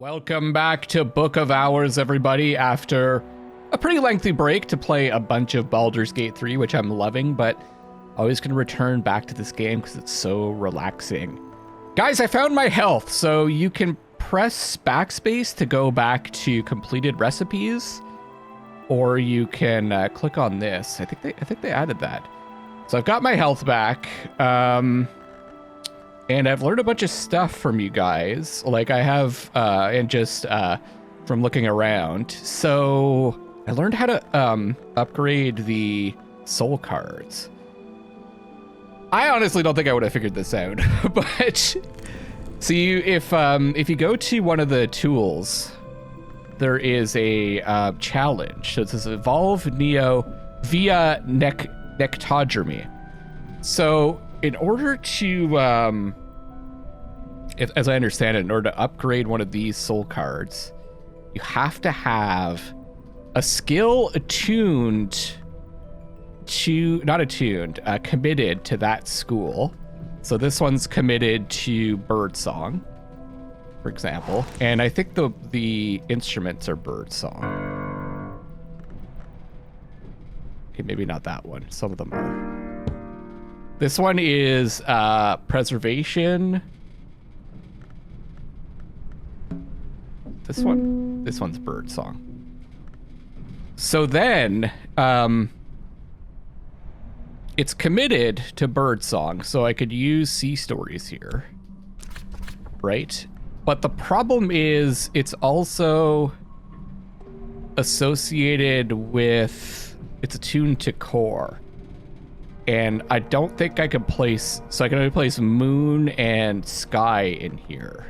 Welcome back to Book of Hours, everybody, after a pretty lengthy break to play a bunch of Baldur's Gate 3, which I'm loving, but always going to return back to this game because it's so relaxing. Guys, I found my health, so you can press backspace to go back to completed recipes, or you can click on this. I think they added that. So I've got my health back. And I've learned a bunch of stuff from you guys, like I have, and just from looking around. So I learned how to upgrade the soul cards. I honestly don't think I would have figured this out, but see, if you go to one of the tools, there is a challenge. So it says evolve Neo via nectodromy. So in order to as I understand it, in order to upgrade one of these soul cards, you have to have a skill committed to that school. So this one's committed to birdsong, for example. And I think the instruments are birdsong. Okay, maybe not that one. Some of them are. This one is preservation. This one's birdsong. So then, it's committed to birdsong, so I could use sea stories here, right? But the problem is it's also associated with, it's attuned to core. And I don't think I could place, so I can only place moon and sky in here.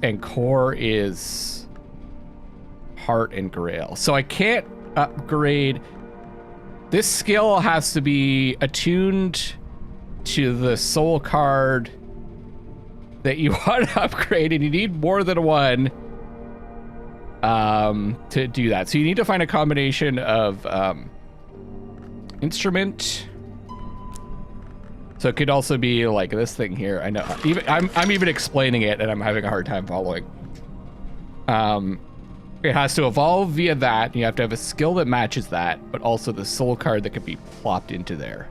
And core is heart and grail. So I can't upgrade. This skill has to be attuned to the soul card that you want to upgrade, and you need more than one to do that. So you need to find a combination of instrument. So it could also be like this thing here. I know, even I'm even explaining it, and I'm having a hard time following. It has to evolve via that. And you have to have a skill that matches that, but also the soul card that could be plopped into there.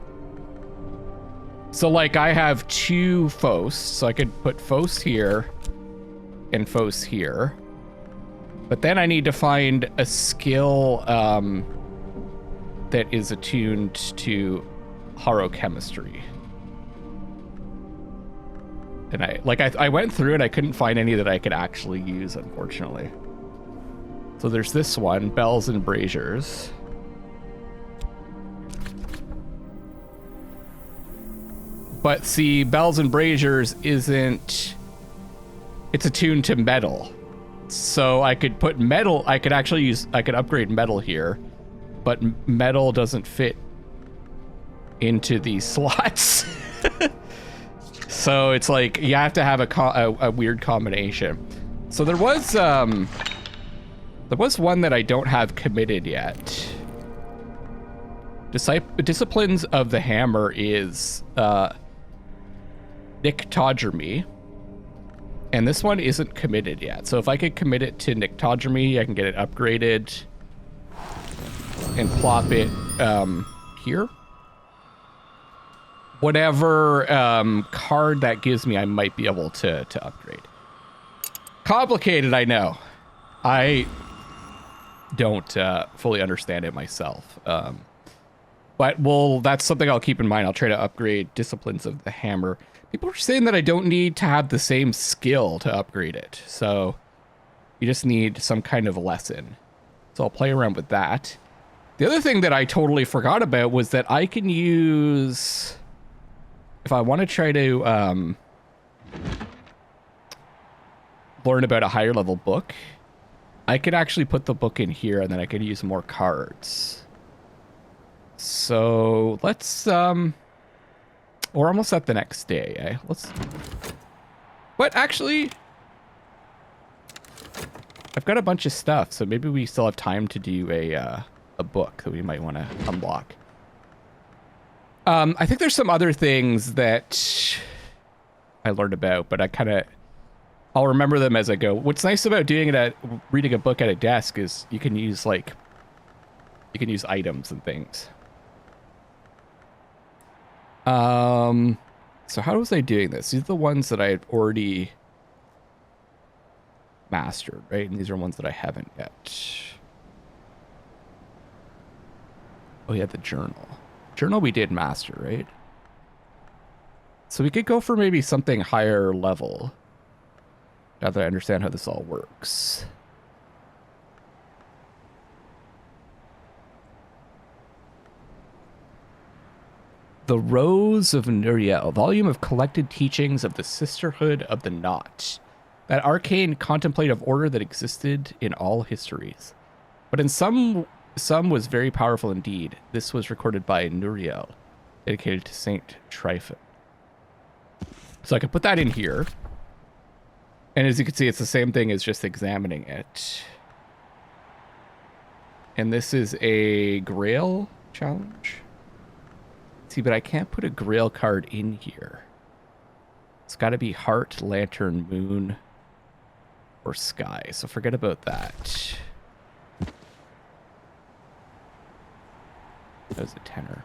So like I have two Fos, so I could put Fos here and Fos here. But then I need to find a skill that is attuned to horochemistry. And I went through it, I couldn't find any that I could actually use, unfortunately. So there's this one, bells and braziers. But see, bells and braziers isn't, it's attuned to metal. So I could put metal, I could upgrade metal here, but metal doesn't fit into these slots. So it's like you have to have a weird combination. So there was one that I don't have committed yet. Disciplines of the Hammer is Nyctodromy, and this one isn't committed yet. So if I could commit it to Nyctodromy, I can get it upgraded and plop it here. Whatever card that gives me, I might be able to upgrade. Complicated, I know. I don't fully understand it myself. But that's something I'll keep in mind. I'll try to upgrade Disciplines of the Hammer. People are saying that I don't need to have the same skill to upgrade it. So you just need some kind of lesson. So I'll play around with that. The other thing that I totally forgot about was that I can use, if I want to try to learn about a higher level book, I could actually put the book in here, and then I could use more cards. So let's, we're almost at the next day, eh? But actually, I've got a bunch of stuff, so maybe we still have time to do a book that we might want to unlock. I think there's some other things that I learned about, but I kind of I'll remember them as I go. What's nice about doing it at reading a book at a desk is you can use items and things. So how was I doing this? These are the ones that I had already mastered, right? And these are ones that I haven't yet. Oh yeah, the journal. Journal we did master, right? So we could go for maybe something higher level. Now that I understand how this all works. The Rose of Nuriel, a volume of collected teachings of the Sisterhood of the Knot, that arcane contemplative order that existed in all histories. But in some was very powerful indeed. This was recorded by Nuriel, dedicated to Saint Tryphon. So I could put that in here. And as you can see, it's the same thing as just examining it. And this is a Grail challenge. See, but I can't put a Grail card in here. It's got to be Heart, Lantern, Moon, or Sky. So forget about that. That was a tenor.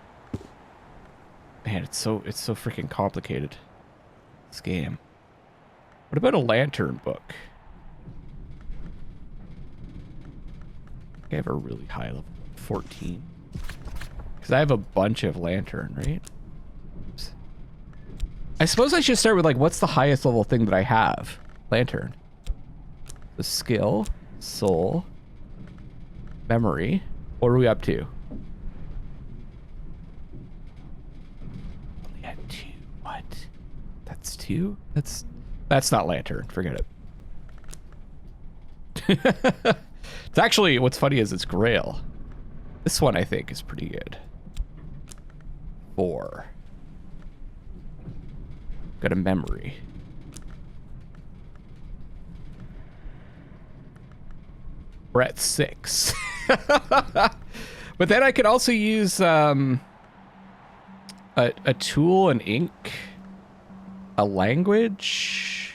Man, it's so freaking complicated. This game. What about a lantern book? I have a really high level, 14. Because I have a bunch of lantern, right? Oops. I suppose I should start with like, what's the highest level thing that I have? Lantern. The skill, soul, memory. What are we up to? Only had 2. What? That's 2? That's not lantern. Forget it. It's actually, what's funny is it's Grail. This one I think is pretty good. 4. Got a memory. We're at 6. But then I could also use a tool, an ink, a language.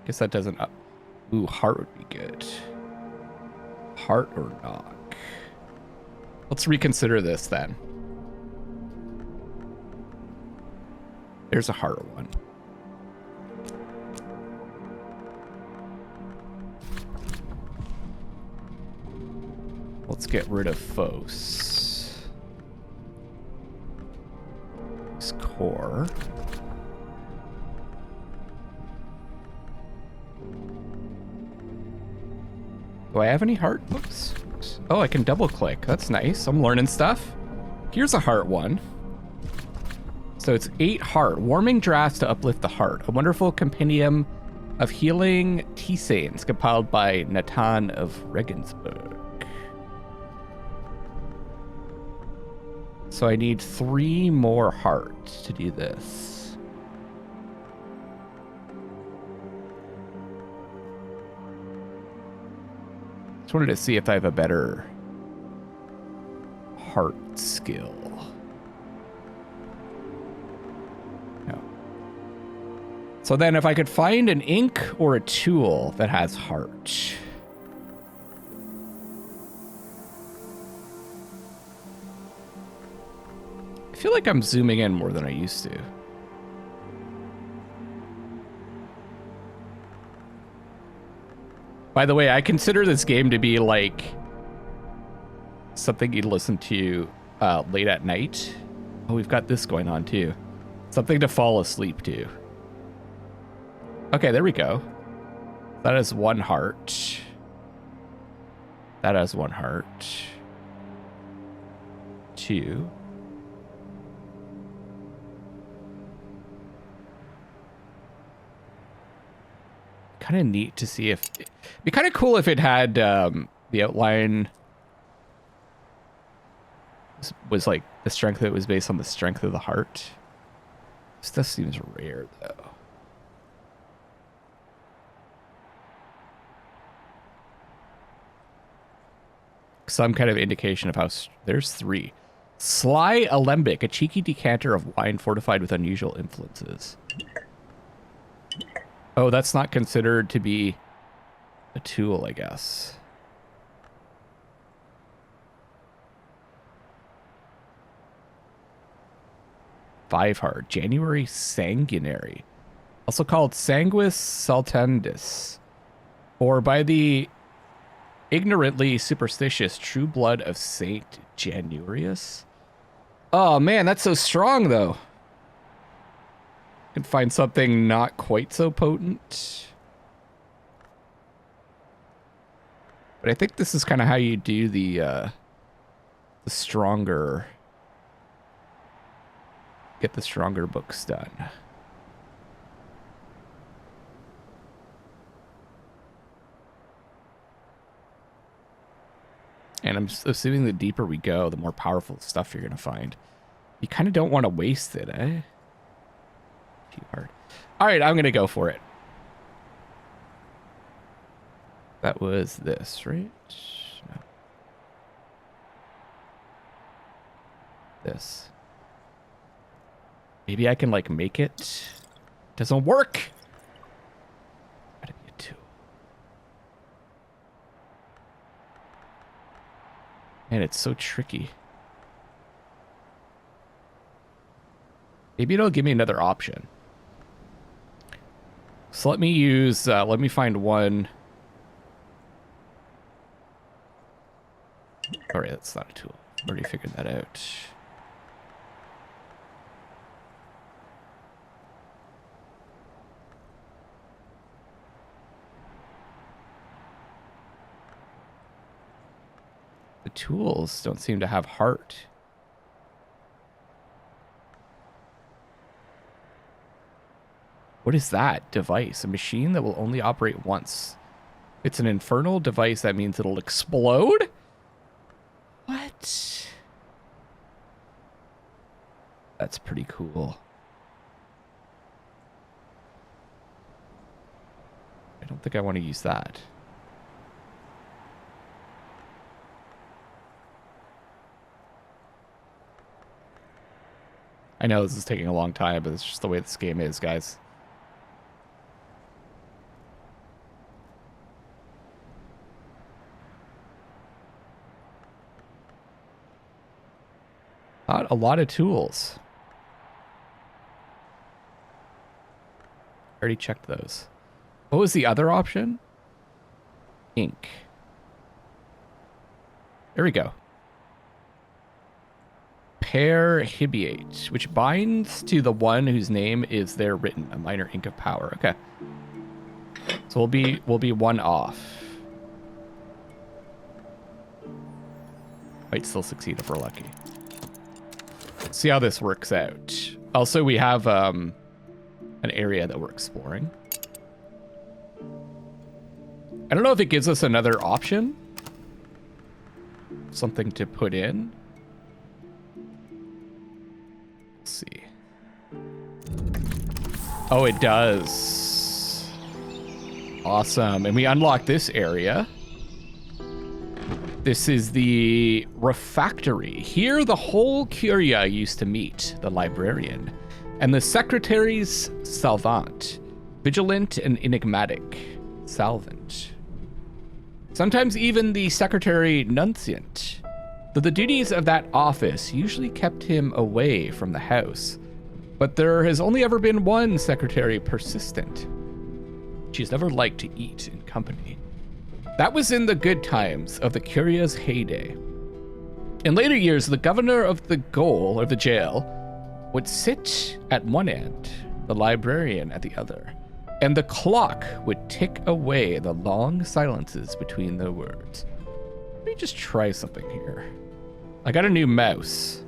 Guess that doesn't up. Ooh, heart would be good. Heart or knock. Let's reconsider this then. There's a heart one. Let's get rid of Phos. This core. Do I have any heart books? Oh, I can double click. That's nice. I'm learning stuff. Here's a heart one. So it's 8 heart. Warming drafts to uplift the heart. A wonderful compendium of healing tisanes compiled by Natan of Regensburg. So I need 3 more hearts to do this. Just wanted to see if I have a better heart skill. No. So then if I could find an ink or a tool that has heart. I feel like I'm zooming in more than I used to. By the way, I consider this game to be like something you'd listen to late at night. Oh, we've got this going on too. Something to fall asleep to. Okay, there we go. That has 1 heart. That has 1 heart. 2. Kind of neat to see if it'd be kind of cool if it had the outline was like the strength of it was based on the strength of the heart. Stuff seems rare though. Some kind of indication of how there's 3. Sly Alembic, a cheeky decanter of wine fortified with unusual influences. Oh, that's not considered to be a tool, I guess. Five hard. January Sanguinary. Also called Sanguis Saltandis. Or by the ignorantly superstitious true blood of Saint Januarius. Oh man, that's so strong though. Can find something not quite so potent. But I think this is kind of how you do the stronger, get the stronger books done. And I'm assuming the deeper we go, the more powerful stuff you're going to find. You kind of don't want to waste it, eh? Too hard. All right, I'm going to go for it. That was this, right? No. This. Maybe I can, like, make it. Doesn't work. Gotta be a 2. Man, it's so tricky. Maybe it'll give me another option. So let me use, let me find one. All right, that's not a tool. Already figured that out. The tools don't seem to have heart. What is that device? A machine that will only operate once. It's an infernal device. That means it'll explode? What? That's pretty cool. I don't think I want to use that. I know this is taking a long time, but it's just the way this game is, guys. Not a lot of tools. Already checked those. What was the other option? Ink. There we go. Perhibiate, which binds to the one whose name is there written, a minor ink of power. Okay. So we'll be 1 off. Might still succeed if we're lucky. Let's see how this works out. Also, we have an area that we're exploring. I don't know if it gives us another option. Something to put in. Let's see. Oh, it does. Awesome. And we unlock this area. This is the refactory. Here, the whole Curia used to meet, the Librarian, and the Secretary's Salvant, vigilant and enigmatic, Salvant. Sometimes even the Secretary Nunciant, though the duties of that office usually kept him away from the house. But there has only ever been one Secretary Persistent. She's never liked to eat in company. That was in the good times of the Curia's heyday. In later years, the governor of the gaol, or the jail, would sit at one end, the librarian at the other, and the clock would tick away the long silences between the words. Let me just try something here. I got a new mouse.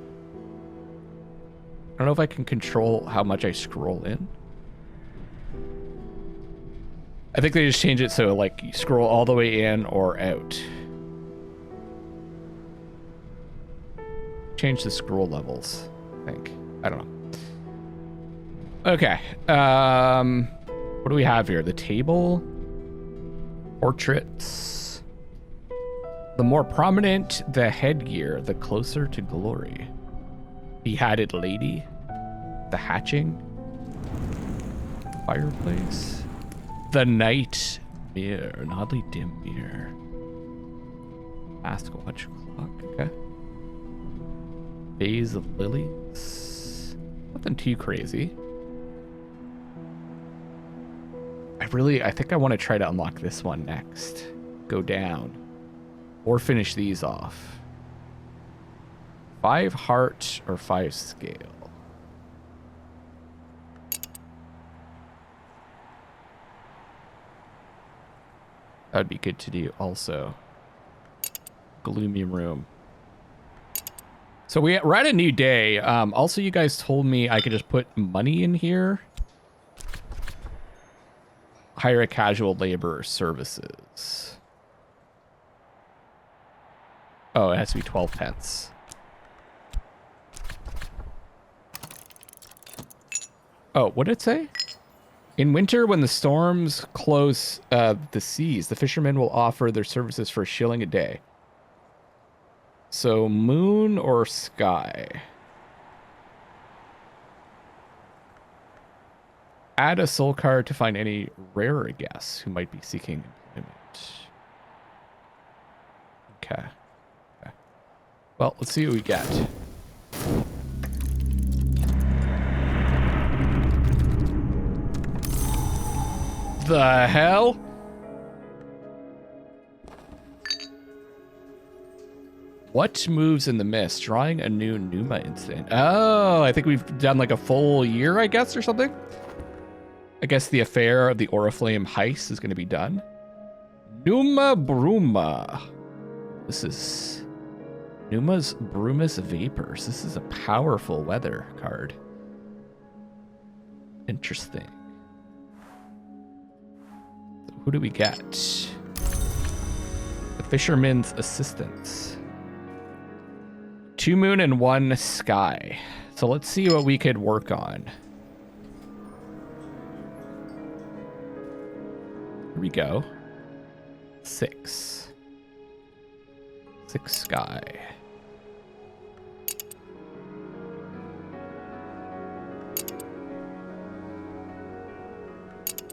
I don't know if I can control how much I scroll in. I think they just change it so like you scroll all the way in or out. Change the scroll levels, I think. I don't know. Okay. What do we have here? The table. Portraits. The more prominent the headgear, the closer to glory. Beheaded lady. The hatching. Fireplace. The night mirror. An oddly dim mirror. Sasquatch clock. Okay. Vase of lilies. Nothing too crazy. I think I want to try to unlock this one next. Go down. Or finish these off. 5 heart or 5 scale. That'd be good to do also. Gloomy room. So we're at a new day. Also, you guys told me I could just put money in here. Hire a casual laborer services. Oh, it has to be 12 pence. Oh, what did it say? In winter, when the storms close the seas, the fishermen will offer their services for $1 a day. So, moon or sky? Add a soul card to find any rarer guests who might be seeking employment. Okay. Well, let's see what we get. The hell? What moves in the mist? Drawing a new Numa instant. Oh, I think we've done like a full year, I guess, or something. I guess the affair of the Oriflame heist is going to be done. Numa Bruma. This is Numa's Brumus Vapors. This is a powerful weather card. Interesting. So who do we get? The Fisherman's Assistants. 2 moon and 1 sky. So let's see what we could work on. Here we go. 6. 6 sky.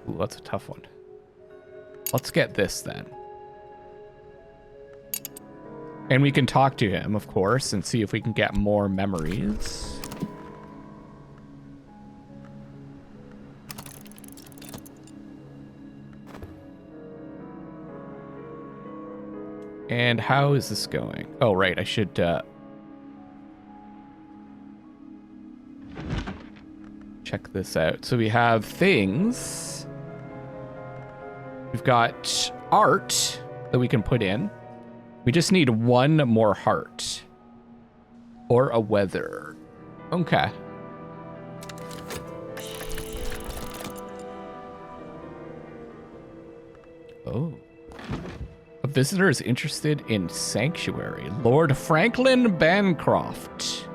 Ooh, that's a tough one. Let's get this then. And we can talk to him, of course, and see if we can get more memories. And how is this going? Oh, right, I should... check this out. So we have things. We've got art that we can put in. We just need 1 more heart. Or a weather. Okay. Oh. A visitor is interested in sanctuary. Lord Franklin Bancroft.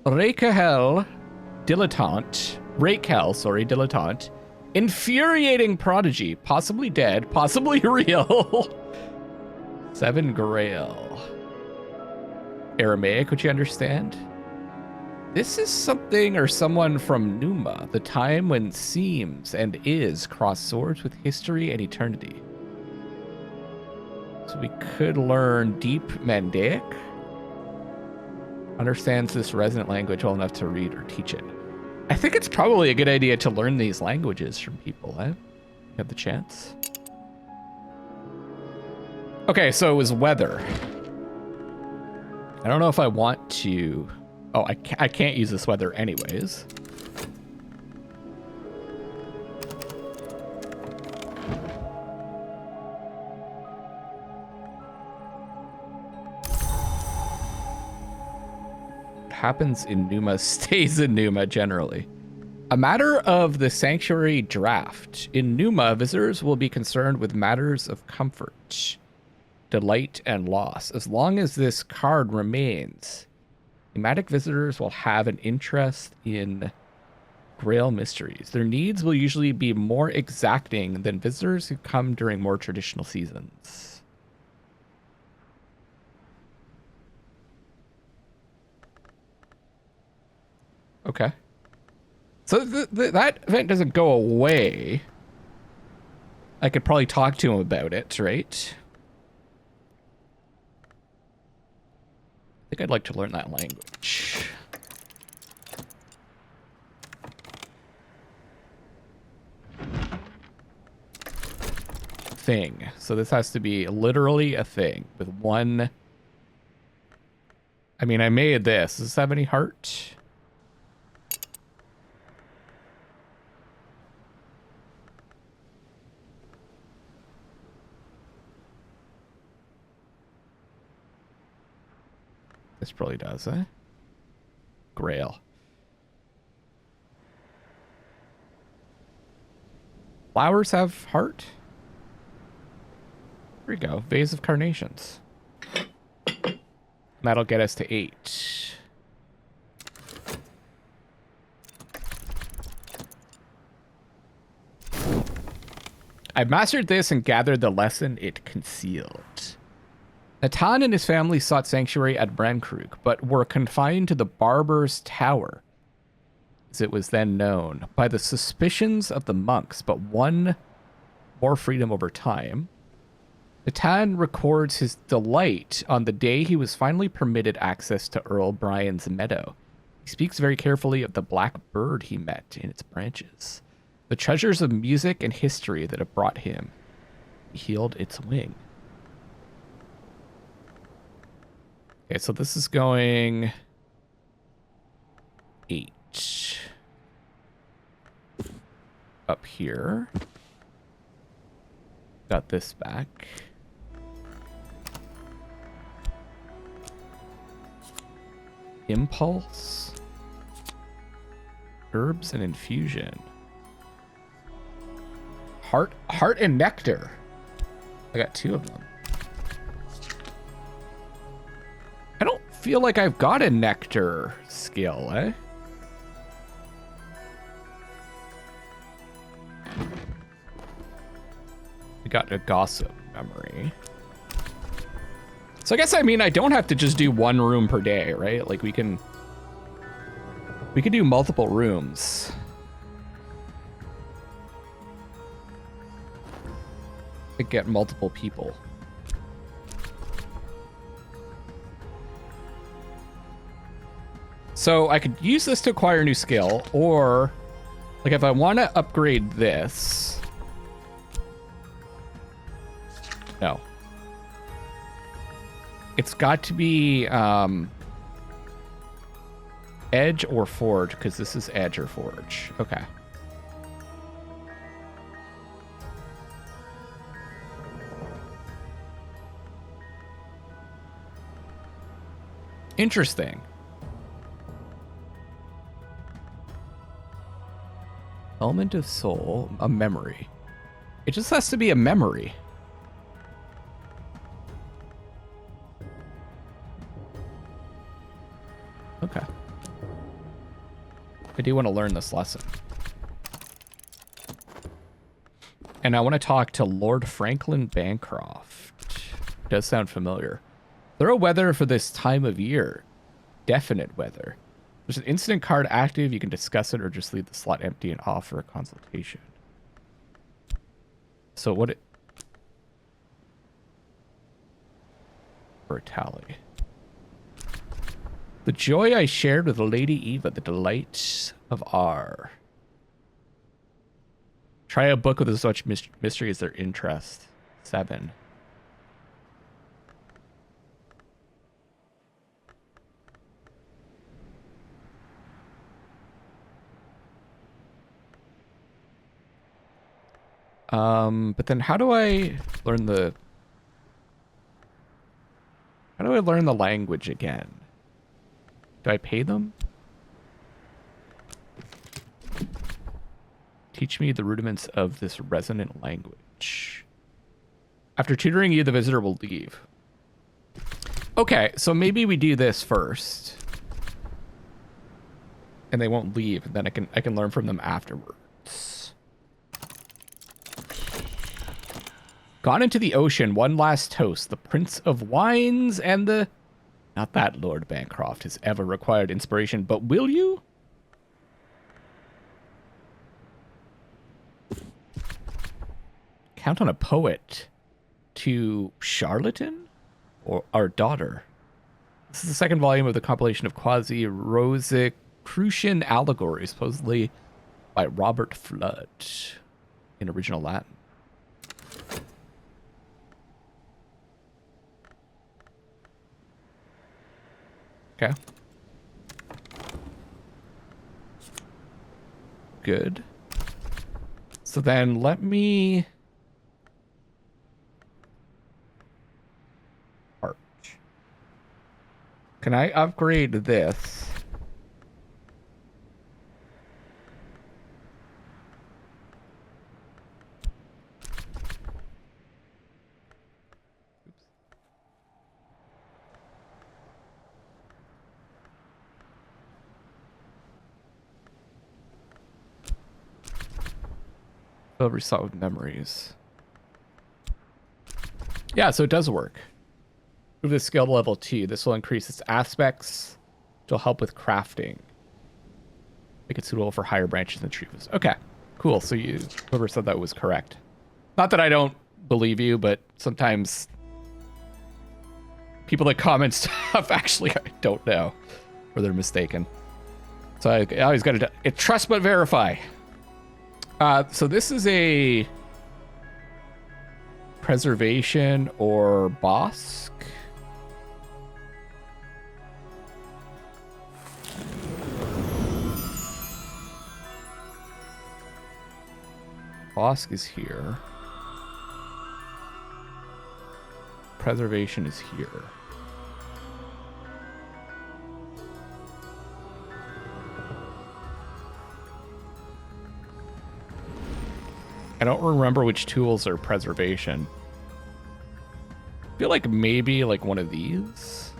Raquel, dilettante. Infuriating prodigy, possibly dead, possibly real. 7 Grail. Aramaic, would you understand? This is something or someone from Numa, the time when seems and is cross swords with history and eternity. So we could learn Deep Mandaic. Understands this resonant language well enough to read or teach it. I think it's probably a good idea to learn these languages from people, eh? You have the chance. Okay, so it was weather. I don't know if I want to... Oh, I can't use this weather anyways. What happens in Numa stays in Numa generally. A matter of the sanctuary draft. In Numa, visitors will be concerned with matters of comfort, delight, and loss. As long as this card remains, thematic visitors will have an interest in Grail mysteries. Their needs will usually be more exacting than visitors who come during more traditional seasons. Okay. So that event doesn't go away. I could probably talk to him about it, right? I think I'd like to learn that language. Thing. So this has to be literally a thing with one. I mean, I made this. Does this have any heart? This probably does, eh? Grail. Flowers have heart? Here we go. Vase of carnations. That'll get us to 8. I mastered this and gathered the lesson it concealed. Natan and his family sought sanctuary at Brankrug, but were confined to the Barber's Tower, as it was then known, by the suspicions of the monks, but won more freedom over time. Natan records his delight on the day he was finally permitted access to Earl Brian's meadow. He speaks very carefully of the black bird he met in its branches, the treasures of music and history that have brought him. He healed its wing. Okay, so this is going 8. Up here. Got this back. Impulse. Herbs and infusion. Heart and nectar. I got 2 of them. I don't feel like I've got a nectar skill, eh? We got a gossip memory. So I guess, I mean, I don't have to just do 1 room per day, right? Like we can do multiple rooms. To get multiple people. So I could use this to acquire a new skill, or like if I want to upgrade this. No. It's got to be Edge or Forge, because this is Edge or Forge. Okay. Interesting. Element of soul, a memory. It just has to be a memory. Okay. I do want to learn this lesson. And I want to talk to Lord Franklin Bancroft. Does sound familiar. Thorough weather for this time of year. Definite weather. There's an incident card active. You can discuss it or just leave the slot empty and offer a consultation. So what it... For a tally. The joy I shared with Lady Eva, the delight of R. Try a book with as much mystery as their interest. 7. But then how do I learn the... How do I learn the language again? Do I pay them? Teach me the rudiments of this resonant language. After tutoring you, the visitor will leave. Okay, so maybe we do this first. And they won't leave, and then I can learn from them afterwards. Gone into the ocean, one last toast. The Prince of Wines and the... Not that Lord Bancroft has ever required inspiration, but will you? Count on a poet to charlatan or our daughter. This is the second volume of the compilation of quasi-Rosicrucian allegories, supposedly by Robert Flood in original Latin. Okay. Good. So then let me arch. Can I upgrade this? Resolved memories. Yeah, so it does work. Move the skill to level 2. This will increase its aspects, which will help with crafting. Make it suitable for higher branches and trees. Okay, cool. So whoever said that was correct. Not that I don't believe you, but sometimes people that comment stuff actually I don't know, or they're mistaken. So I always got to trust but verify. So this is a preservation or Bossk. Bossk is here. Preservation is here. I don't remember which tools are preservation. I feel like maybe like one of these.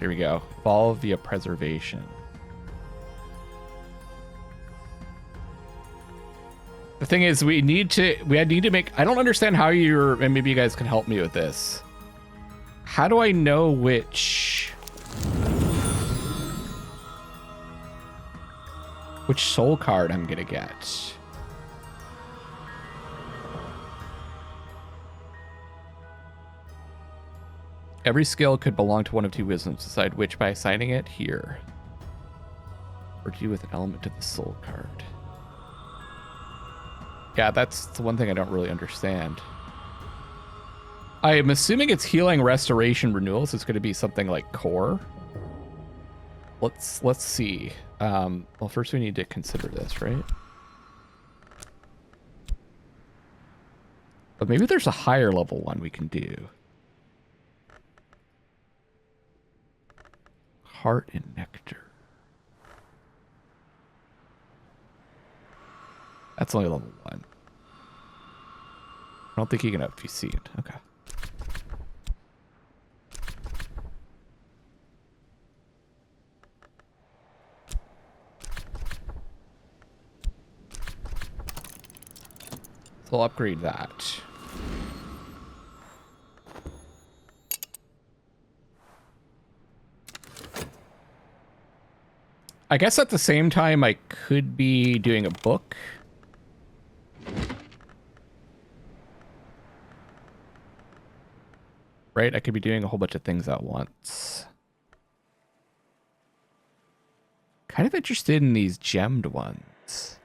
There we go. Evolve via preservation. The thing is, we need to make, I don't understand how and maybe you guys can help me with this. How do I know which soul card I'm gonna get? Every skill could belong to one of two wisdoms. Decide which by assigning it here. Or do with an element of the soul card. Yeah, that's the one thing I don't really understand. I am assuming it's healing, restoration, renewals. It's going to be something like core. Let's see. Well, first we need to consider this, right? But maybe there's a higher level one we can do. Heart and nectar. That's only level 1. I don't think you can FPC it. Okay. So I'll upgrade that. I guess at the same time I could be doing a book. Right? I could be doing a whole bunch of things at once. Kind of interested in these gemmed ones.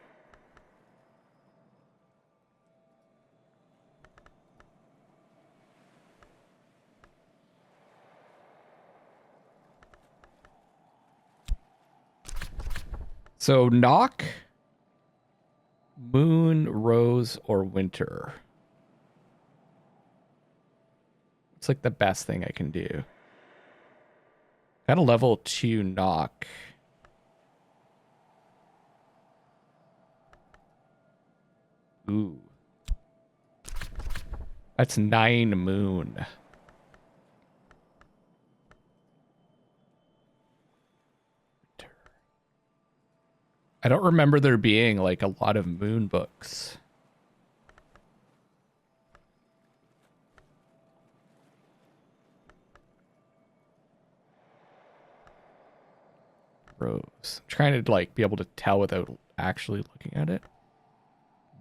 So knock, moon, rose, or winter. It's like the best thing I can do. Got a level 2 knock. Ooh. That's 9 moon. I don't remember there being like a lot of moon books. Rose. I'm trying to like be able to tell without actually looking at it.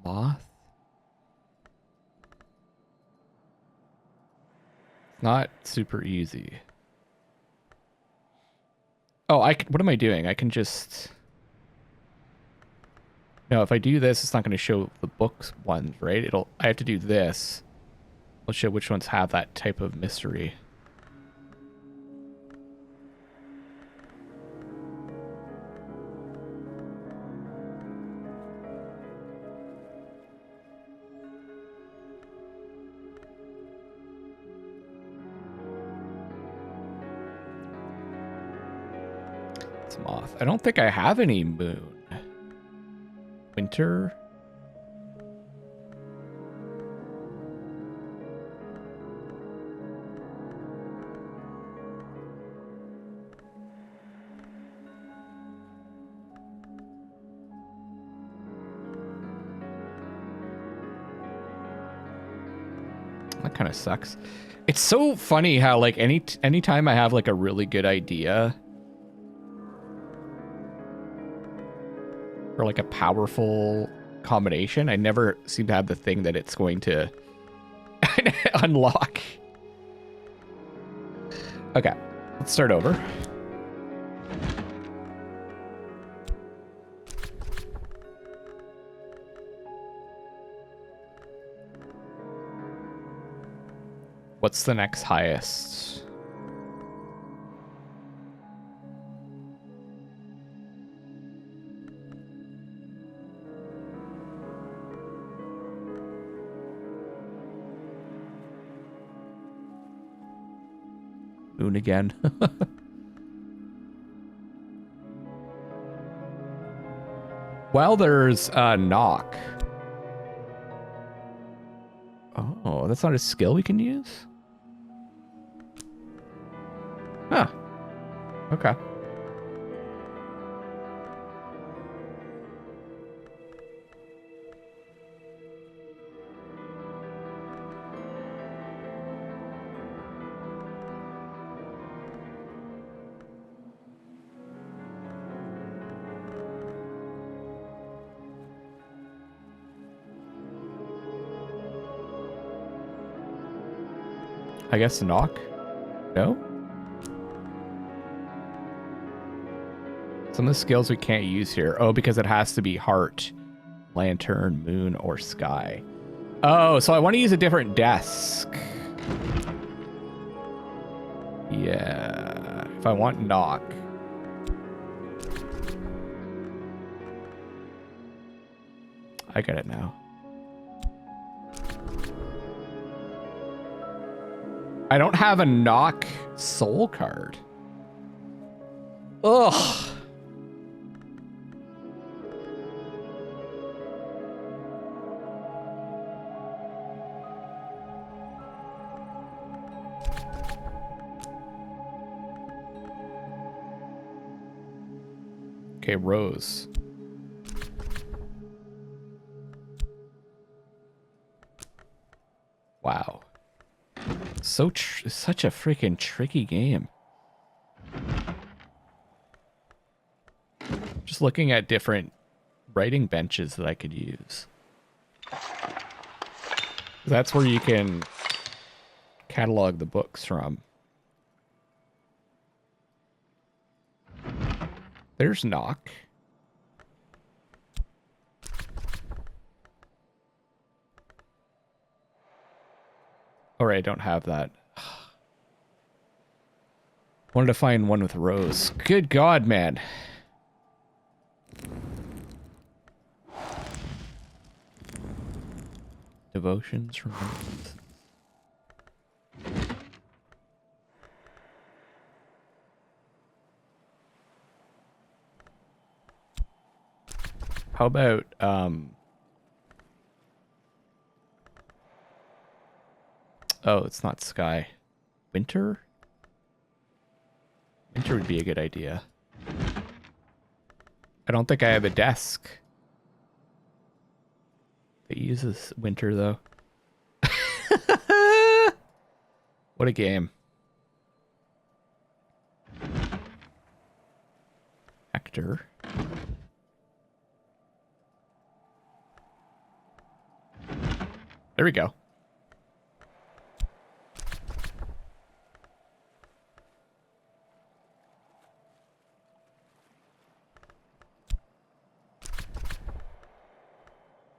Moth? Not super easy. Oh, what am I doing? I can just... No, if I do this, it's not going to show the books ones, right? I have to do this. It'll show which ones have that type of mystery. It's moth. I don't think I have any moon. Winter? That kind of sucks. It's so funny how like anytime I have like a really good idea or like a powerful combination, I never seem to have the thing that it's going to unlock. Okay, let's start over. What's the next highest? Moon again. Well, there's a knock. Oh, that's not a skill we can use? Huh. Okay. I guess knock? No? Some of the skills we can't use here. Oh, because it has to be heart, lantern, moon, or sky. Oh, so I want to use a different desk. Yeah. If I want knock. I get it now. I don't have a knock soul card. Ugh. Okay, Rose. Wow. Such a freaking tricky game. Just looking at different writing benches that I could use. That's where you can catalog the books from. There's knock. Or I don't have that. Wanted to find one with Rose. Good God, man. Devotions from Rose. How about, oh, it's not sky. Winter? Winter would be a good idea. I don't think I have a desk that uses winter, though. What a game. Hector. There we go.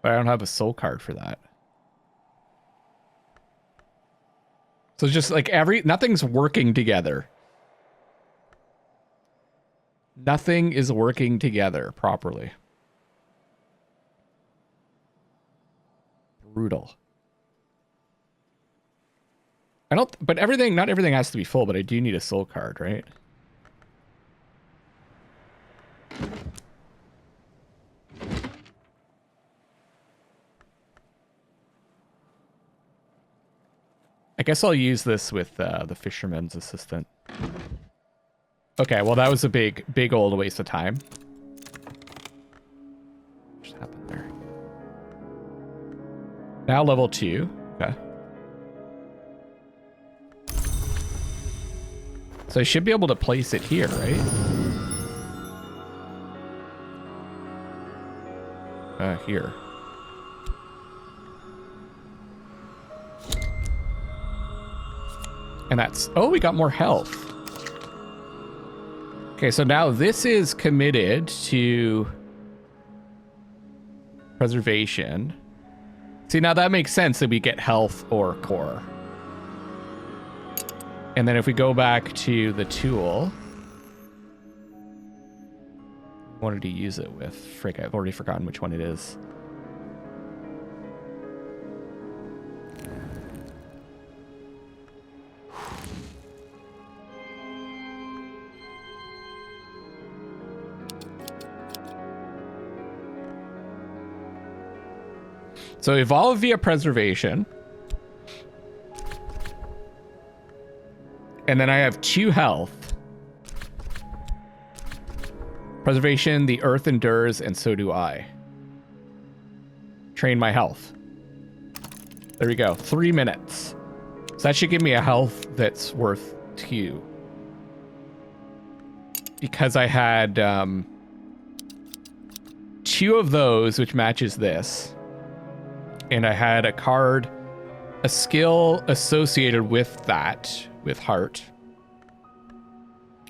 But I don't have a soul card for that. So it's just like nothing's working together. Nothing is working together properly. Brutal. But not everything has to be full, but I do need a soul card, right? I guess I'll use this with the fisherman's assistant. Okay, well that was a big old waste of time. What just happened there? Now level 2. Okay. So I should be able to place it here, right? Here. And that's... Oh, we got more health. Okay, so now this is committed to preservation. See, now that makes sense that we get health or core. And then if we go back to the tool... What did he use it with? Frick, I've already forgotten which one it is. So evolve via preservation. And then I have 2 health. Preservation, the earth endures, and so do I. Train my health. There we go. 3 minutes. So that should give me a health that's worth 2. Because I had 2 of those, which matches this. And I had a card, a skill associated with that, with heart.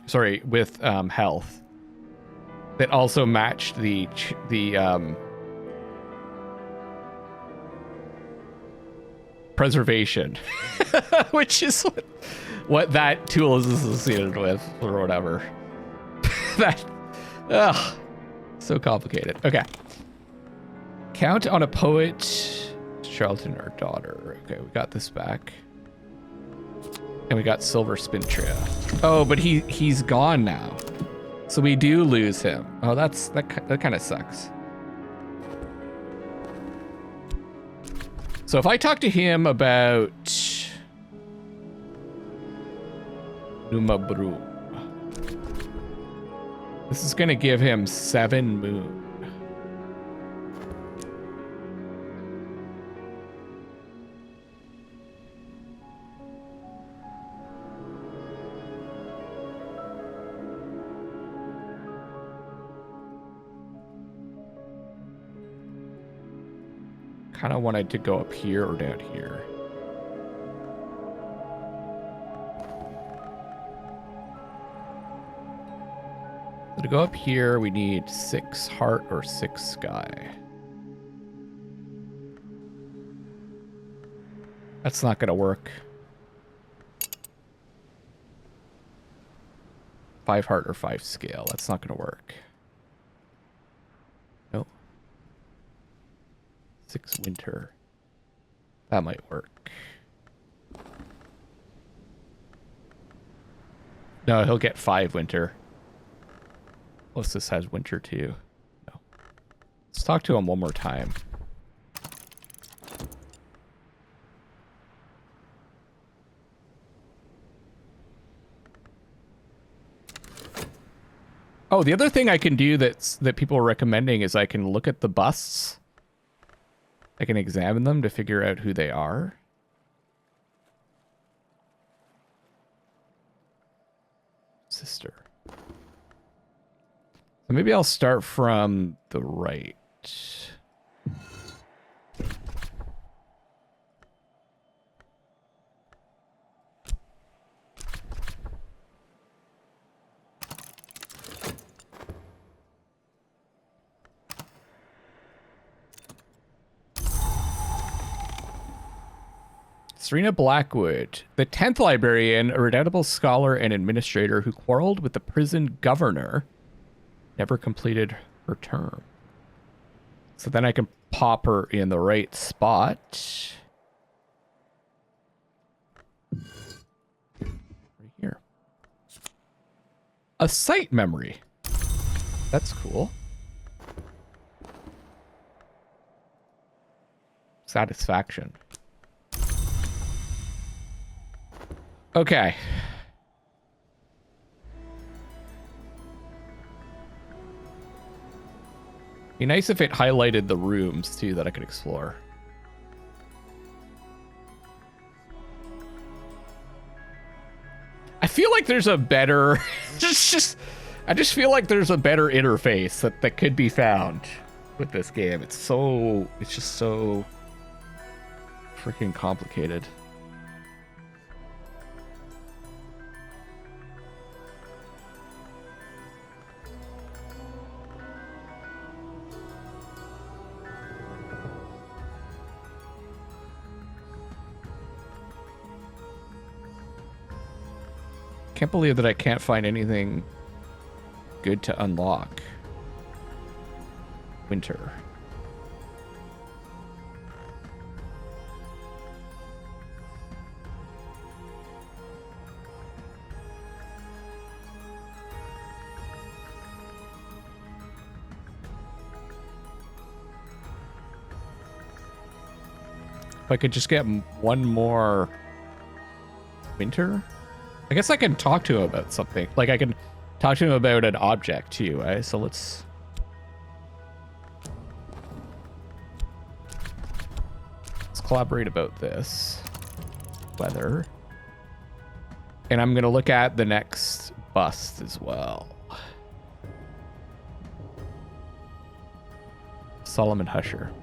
Sorry, with health. That also matched the preservation, which is what that tool is associated with, or whatever. So complicated. Okay. Count on a poet, Charlton, our daughter. Okay, we got this back. And we got Silver Spin Trio. Oh, but he's gone now. So we do lose him. Oh, that kind of sucks. So if I talk to him about Numabru, this is gonna give him 7 moon. Kind of wanted to go up here or down here. So to go up here, we need 6 heart or 6 sky. That's not gonna work. 5 heart or 5 scale. That's not gonna work. Nope. 6 winter. That might work. No, he'll get 5 winter. Plus this has winter too. No. Let's talk to him one more time. Oh, the other thing I can do that people are recommending is I can look at the busts. I can examine them to figure out who they are. Sister. So maybe I'll start from the right. Serena Blackwood, the 10th librarian, a redoubtable scholar and administrator who quarreled with the prison governor, never completed her term. So then I can pop her in the right spot. Right here. A sight memory. That's cool. Satisfaction. Okay. Be nice if it highlighted the rooms too that I could explore. I feel like there's a better I just feel like there's a better interface that could be found with this game. It's just so freaking complicated. Can't believe that I can't find anything good to unlock. Winter. If I could just get one more winter? I guess I can talk to him about something. Like, I can talk to him about an object, too, right? So let's collaborate about this. Weather. And I'm going to look at the next bust as well. Solomon Husher.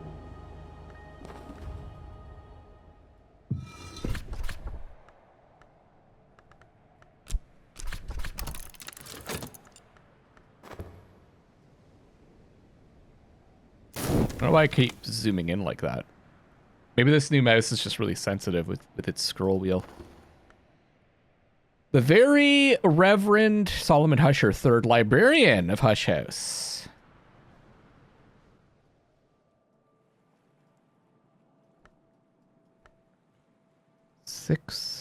I don't know why I keep zooming in like that. Maybe this new mouse is just really sensitive with its scroll wheel. The Very Reverend Solomon Husher, 3rd Librarian of Hush House. Six.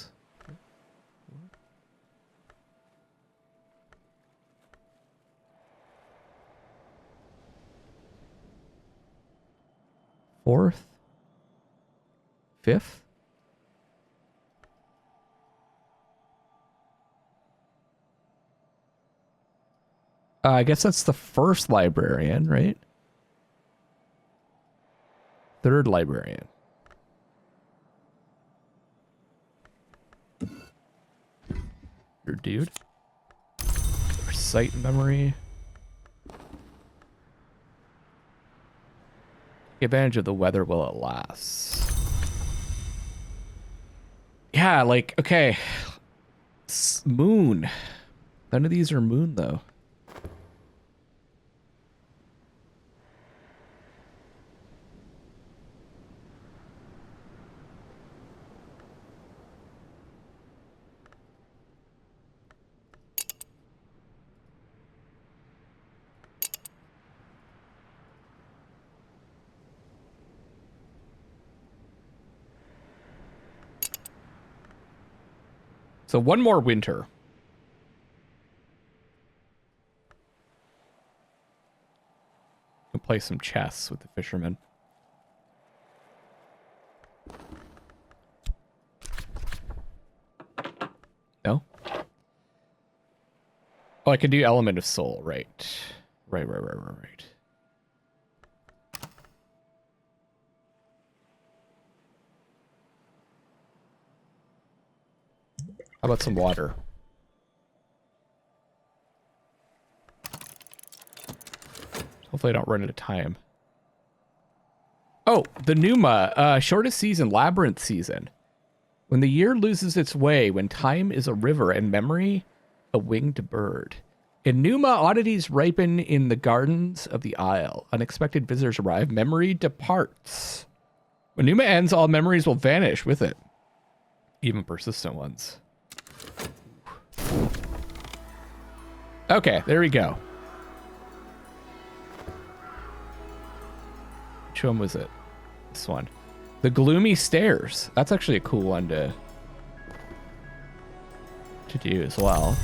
Fourth. Fifth. I guess that's the 1st librarian, right? 3rd librarian. Your dude. Sight memory. Take advantage of the weather while it lasts. Yeah, like, okay. Moon. None of these are moon, though. So one more winter. Can play some chess with the fishermen. No? Oh, I can do Element of Soul, right. Right. How about some water? Hopefully I don't run out of time. Oh, the Numa, shortest season, Labyrinth season. When the year loses its way, when time is a river and memory a winged bird. In Numa, oddities ripen in the gardens of the Isle. Unexpected visitors arrive, memory departs. When Numa ends, all memories will vanish with it. Even persistent ones. Okay, there we go. Which one was it? This one. The gloomy stairs. That's actually a cool one to do as well.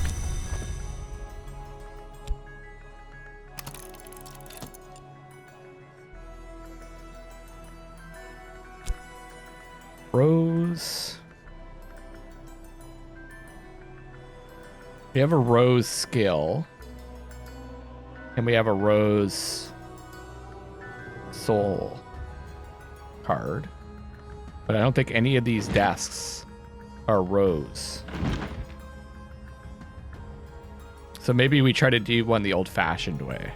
Rose. We have a rose skill. And we have a rose soul card. But I don't think any of these desks are rose. So maybe we try to do one the old-fashioned way.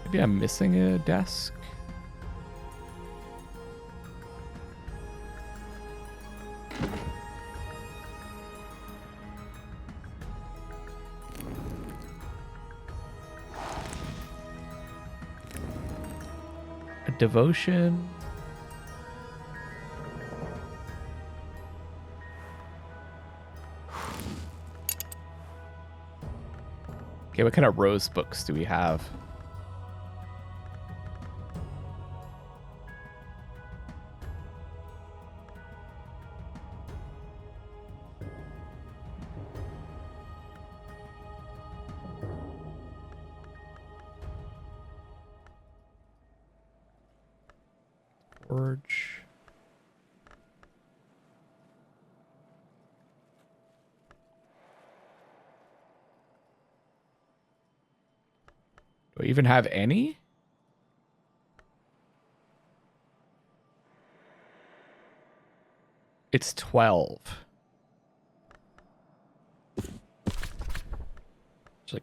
Maybe I'm missing a desk. A devotion. Okay, what kind of rose books do we have? Forge. Do I even have any? It's 12. It's like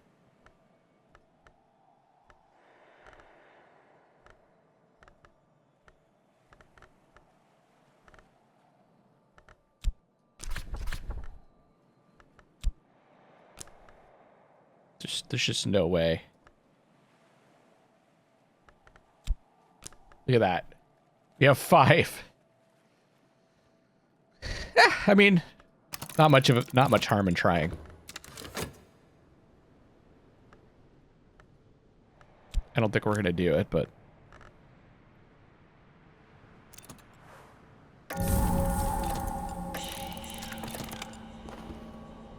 there's just no way. Look at that. We have 5. Yeah, I mean, not much harm in trying. I don't think we're gonna do it, but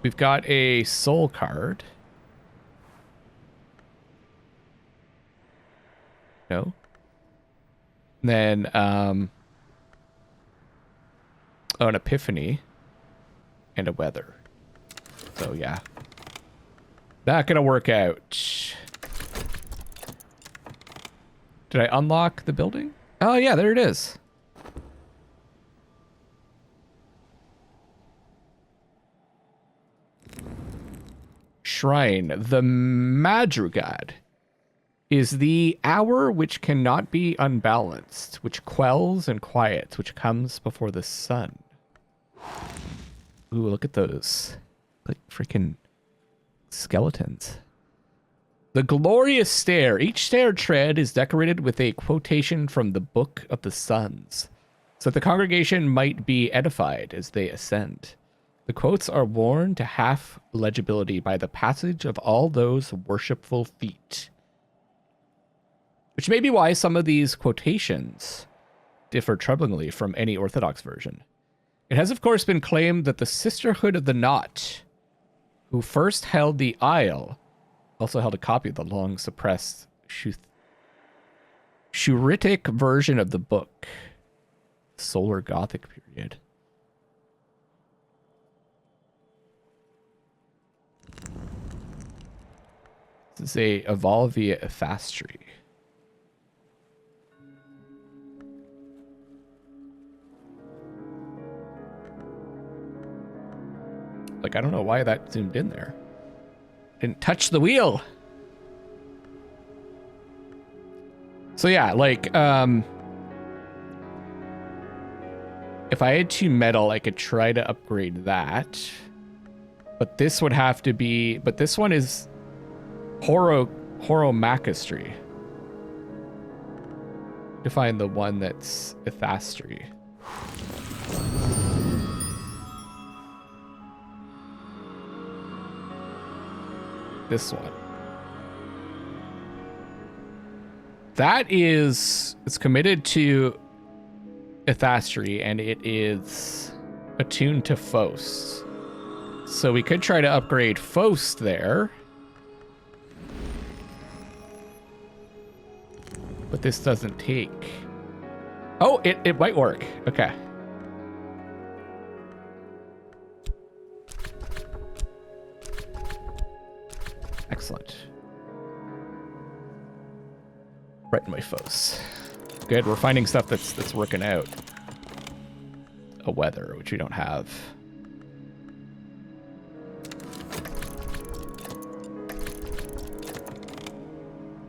we've got a soul card. No. Then, oh, an epiphany and a weather. So, yeah. Not gonna work out. Did I unlock the building? Oh, yeah, there it is. Shrine. The Madrugad is the hour which cannot be unbalanced, which quells and quiets, which comes before the sun. Ooh, look at those. Like freaking skeletons. The glorious stair. Each stair tread is decorated with a quotation from the Book of the Suns, so that the congregation might be edified as they ascend. The quotes are worn to half legibility by the passage of all those worshipful feet. Which may be why some of these quotations differ troublingly from any Orthodox version. It has, of course, been claimed that the Sisterhood of the Knot, who first held the Isle, also held a copy of the long-suppressed Shuritic version of the book. Solar Gothic period. This is a Evolvia Ephastri. Like, I don't know why that zoomed in there. Didn't touch the wheel. So yeah, like, if I had 2 metal, I could try to upgrade that. But this would have to be, but this one is Horomachistry. To find the one that's Ithastri. This one. That is, it's committed to Ithastri, and it is attuned to Faust. So we could try to upgrade Faust there. But this doesn't take... Oh, it might work. Okay. Excellent. Right in my foes. Good, we're finding stuff that's working out. A weather, which we don't have.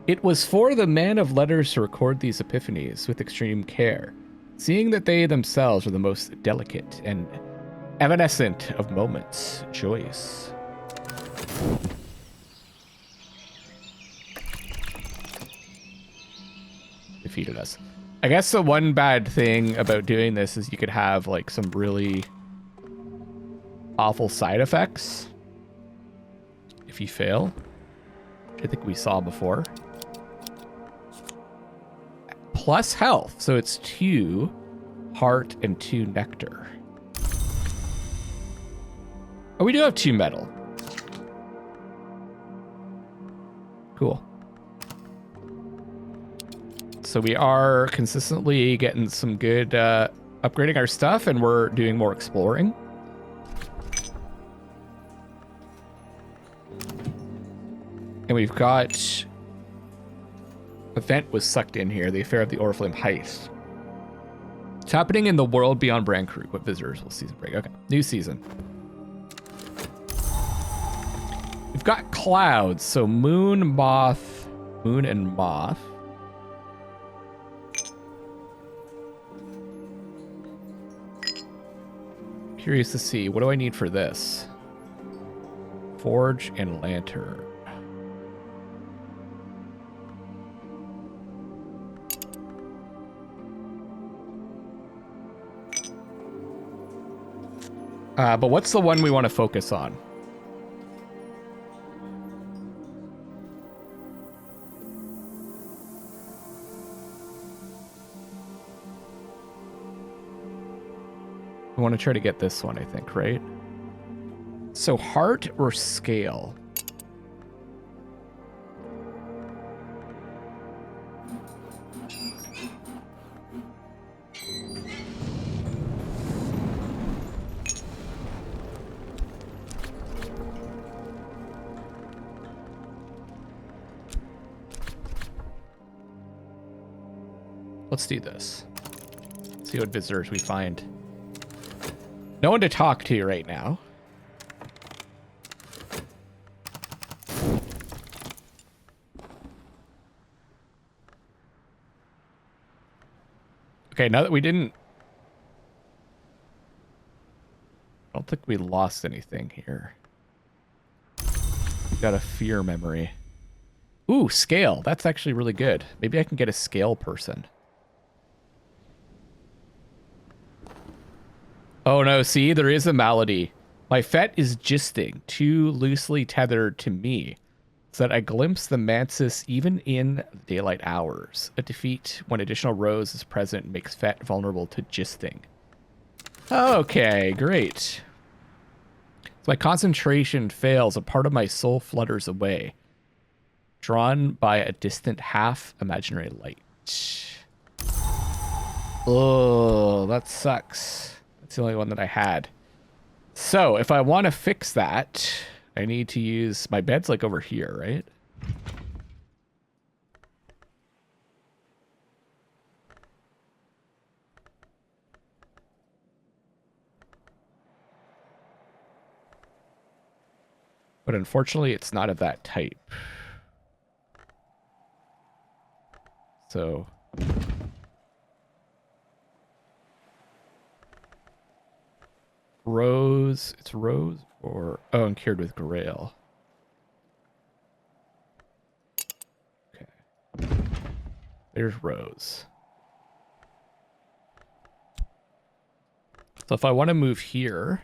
It was for the man of letters to record these epiphanies with extreme care, seeing that they themselves are the most delicate and evanescent of moments, joyous. Defeated us. I guess the one bad thing about doing this is you could have like some really awful side effects if you fail, which I think we saw before. Plus health, so it's 2 heart and 2 nectar. Oh, we do have 2 metal. Cool. So we are consistently getting some good upgrading our stuff, and we're doing more exploring. And we've got... Event was sucked in here, the Affair of the Oriflame Heist. It's happening in the world beyond Brand Crew. What visitors will season break? Okay, new season. We've got clouds, so moon and moth. Curious to see, what do I need for this? Forge and lantern. But what's the one we want to focus on? We want to try to get this one, I think, right? So heart or scale? Let's do this. See what visitors we find. No one to talk to right now. Okay, now that we didn't... I don't think we lost anything here. We got a fear memory. Ooh, scale. That's actually really good. Maybe I can get a scale person. Oh no, see, there is a malady. My fet is gisting, too loosely tethered to me, so that I glimpse the mantis even in daylight hours. A defeat when additional rose is present makes fet vulnerable to gisting. Okay, great. So my concentration fails, a part of my soul flutters away, drawn by a distant half imaginary light. Oh, that sucks. That's the only one that I had. So if I want to fix that, I need to use... My bed's like over here, right? But unfortunately, it's not of that type. So... Rose, it's rose or... Oh, and cured with Grail. Okay. There's rose. So if I want to move here,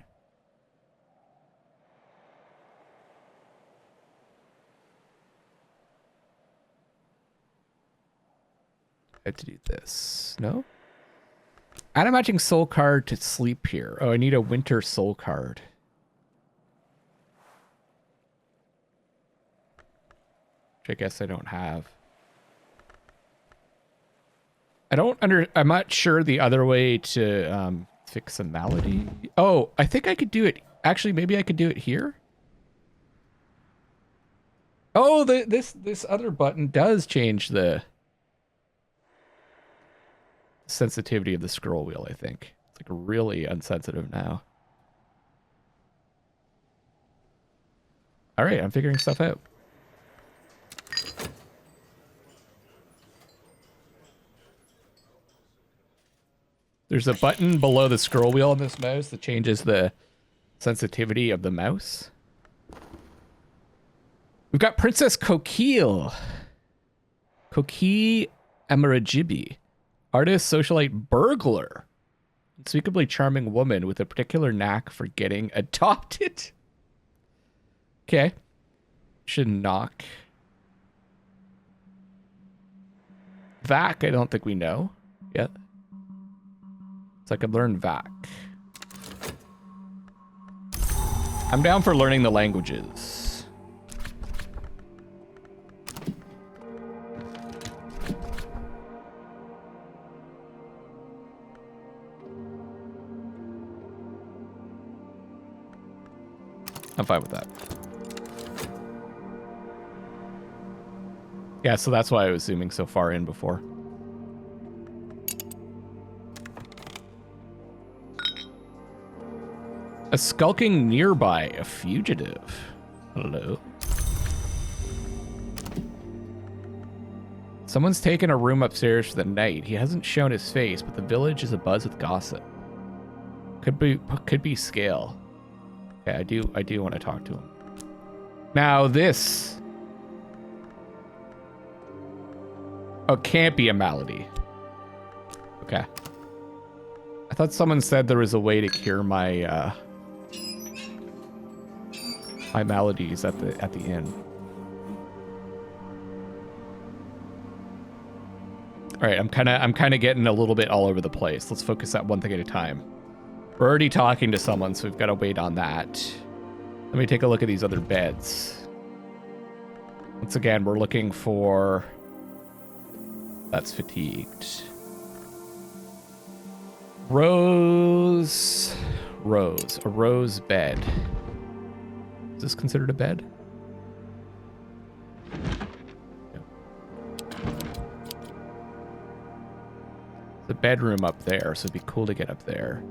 I have to do this. No? Add a matching soul card to sleep here. Oh, I need a winter soul card. Which I guess I don't have. I'm not sure the other way to fix a malady. Oh, I think I could do it. Actually, maybe I could do it here. Oh, this other button does change the sensitivity of the scroll wheel, I think. It's like really unsensitive now. All right, I'm figuring stuff out. There's a button below the scroll wheel on this mouse that changes the sensitivity of the mouse. We've got Princess Coquille. Coquille Amarajibi. Artist, socialite, burglar. Unspeakably charming woman with a particular knack for getting adopted. Okay. Should knock. Vac, I don't think we know yet. So I could learn Vac. I'm down for learning the languages. I'm fine with that. Yeah, so that's why I was zooming so far in before. A skulking nearby, a fugitive. Hello. Someone's taken a room upstairs for the night. He hasn't shown his face, but the village is abuzz with gossip. Could be Scale. Okay, I do want to talk to him. Now this. Oh, can't be a malady. Okay. I thought someone said there was a way to cure my my maladies at the inn. All right, I'm kind of getting a little bit all over the place. Let's focus on one thing at a time. We're already talking to someone, so we've got to wait on that. Let me take a look at these other beds. Once again, we're looking for... That's fatigued. Rose. A rose bed. Is this considered a bed? No. There's a bedroom up there, so it'd be cool to get up there.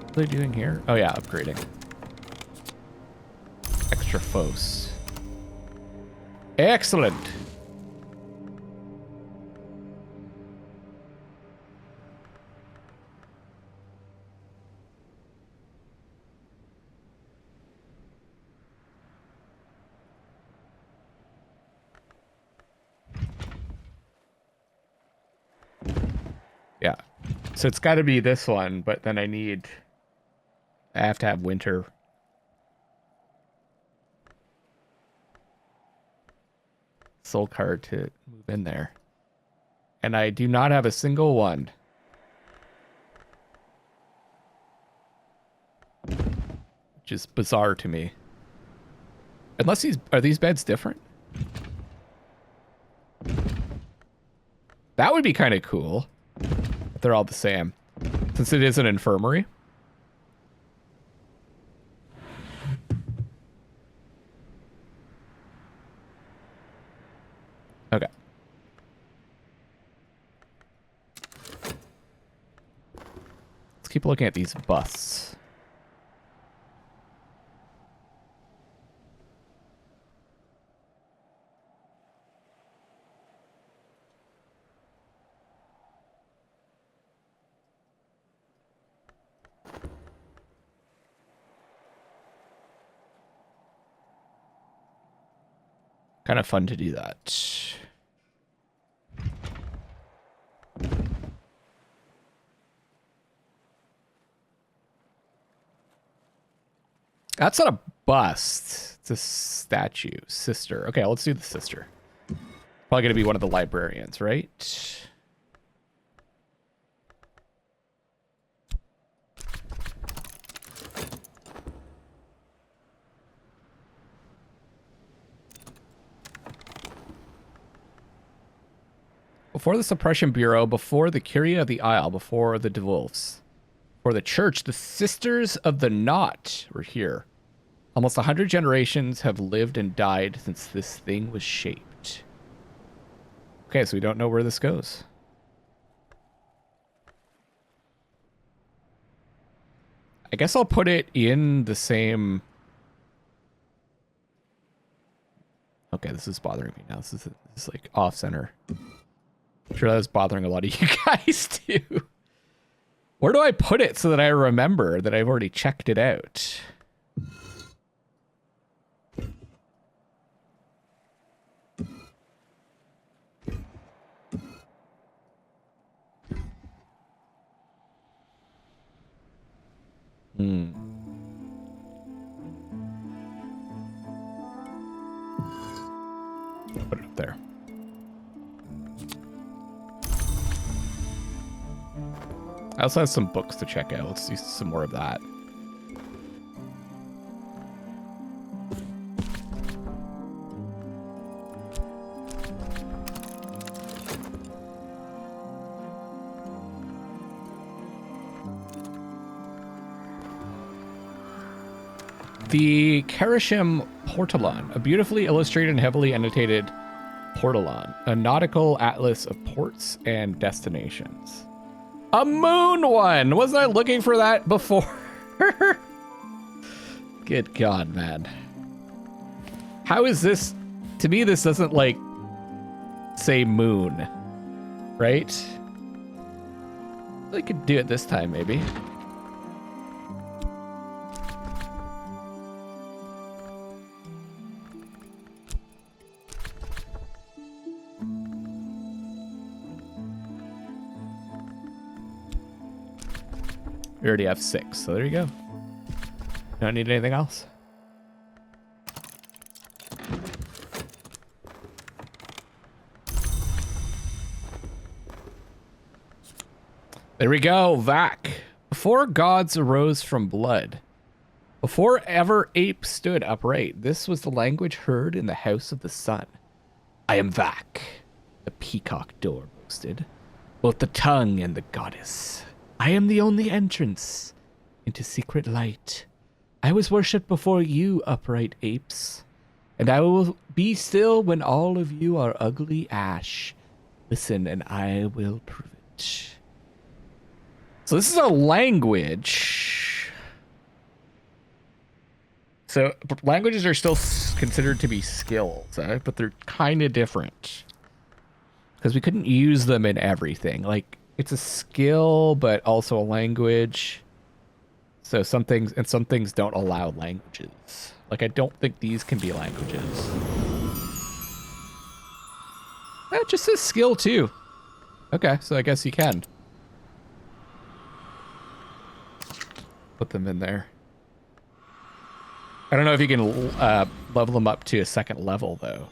What are they doing here? Oh yeah, upgrading. Extra Fos. Excellent. Yeah. So it's got to be this one, but then I have to have winter. Soul card to move in there. And I do not have a single one. Which is bizarre to me. Unless are these beds different? That would be kind of cool. If they're all the same. Since it is an infirmary. Okay. Let's keep looking at these busts. Kind of fun to do that. That's not a bust. It's a statue. Sister. Okay, let's do the sister. Probably going to be one of the librarians, right? Before the Suppression Bureau, before the Curia of the Isle, before the DeWolfs, before the Church, the Sisters of the Knot were here. Almost 100 generations have lived and died since this thing was shaped. Okay, so we don't know where this goes. I guess I'll put it in the same... Okay, this is bothering me now. This is like off-center. I'm sure that was bothering a lot of you guys too. Where do I put it so that I remember that I've already checked it out? Put it up there. I also have some books to check out. Let's do some more of that. The Karashim Portalon, a beautifully illustrated and heavily annotated portalon, a nautical atlas of ports and destinations. A moon one! Wasn't I looking for that before? Good God, man. How is this? To me, this doesn't, like, say moon, right? I could do it this time, maybe. We already have 6, so there you go. Don't need anything else. There we go, Vac. Before gods arose from blood, before ever ape stood upright, this was the language heard in the house of the sun. I am Vac, the peacock door boasted, both the tongue and the goddess. I am the only entrance into secret light. I was worshipped before you, upright apes, and I will be still when all of you are ugly ash. Listen, and I will prove it. So this is a language. So languages are still considered to be skills, but they're kind of different. Because we couldn't use them in everything. Like, it's a skill, but also a language. So some things don't allow languages. Like, I don't think these can be languages. That just says skill too. Okay, so I guess you can. Put them in there. I don't know if you can level them up to a second level though.